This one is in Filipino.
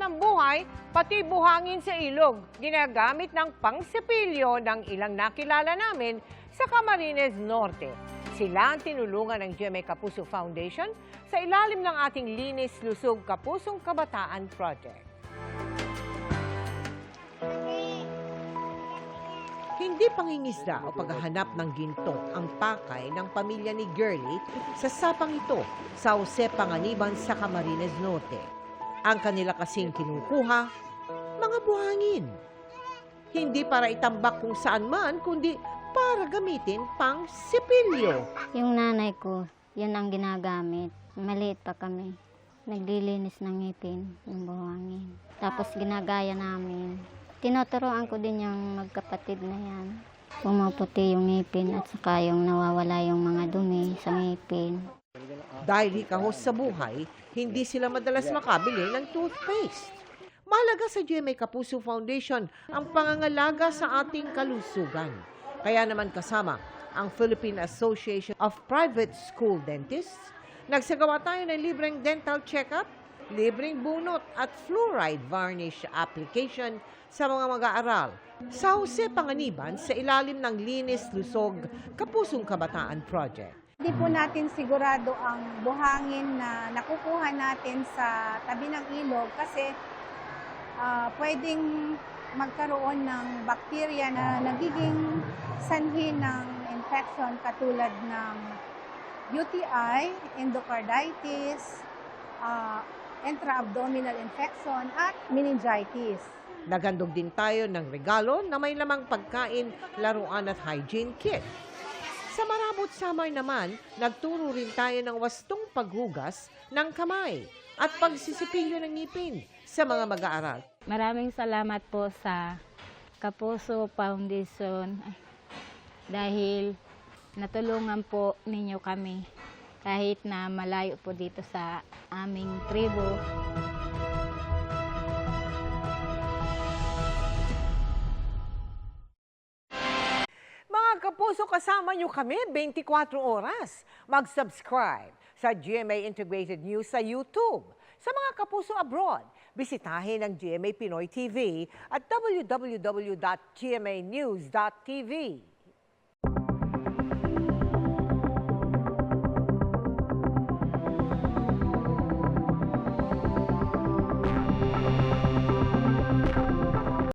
ng buhay, pati buhangin sa ilog, ginagamit ng pangsipilyo ng ilang nakilala namin sa Camarines Norte. Sila ang tinulungan ng GMA Kapuso Foundation sa ilalim ng ating Linis Lusog Kapusong Kabataan Project. Hindi pangingisda o paghahanap ng ginto ang pakay ng pamilya ni Girlie sa sapang ito sa Jose Panganiban sa Camarines Norte. Ang kanila kasing kinukuha, mga buhangin. Hindi para itambak kung saan man, kundi para gamitin pang sipilyo. Yung nanay ko, yun ang ginagamit. Maliit pa kami. Naglilinis ng ngipin, yung buhangin. Tapos ginagaya namin. Tinuturoan ko din yung magkapatid na yan. Pumuputi yung ngipin at saka yung nawawala yung mga dumi sa ngipin. Dahil hikahos sa buhay, hindi sila madalas makabili ng toothpaste. Mahalaga sa GMA Kapuso Foundation ang pangangalaga sa ating kalusugan. Kaya naman kasama ang Philippine Association of Private School Dentists, nagsagawa tayo ng libreng dental check-up, libreng bunot at fluoride varnish application sa mga mag-aaral sa Jose Panganiban sa ilalim ng Linis Lusog Kapusong Kabataan Project. Hindi po natin sigurado ang buhangin na nakukuha natin sa tabi ng ilog kasi pwedeng magkaroon ng bakterya na nagiging sanhi ng infection katulad ng UTI, endocarditis, intra-abdominal infection at meningitis. Naghandog din tayo ng regalo na may lamang pagkain, laruan at hygiene kit. Sa Marabot Samar naman, nagturo rin tayo ng wastong paghugas ng kamay at pagsisipilyo ng ngipin sa mga mag-aaral. Maraming salamat po sa Kapuso Foundation dahil natulungan po ninyo kami kahit na malayo po dito sa aming tribo. Mga kapuso, kasama nyo kami 24 oras. Mag-subscribe sa GMA Integrated News sa YouTube. Sa mga kapuso abroad, bisitahin ang GMA Pinoy TV at www.gmanews.tv.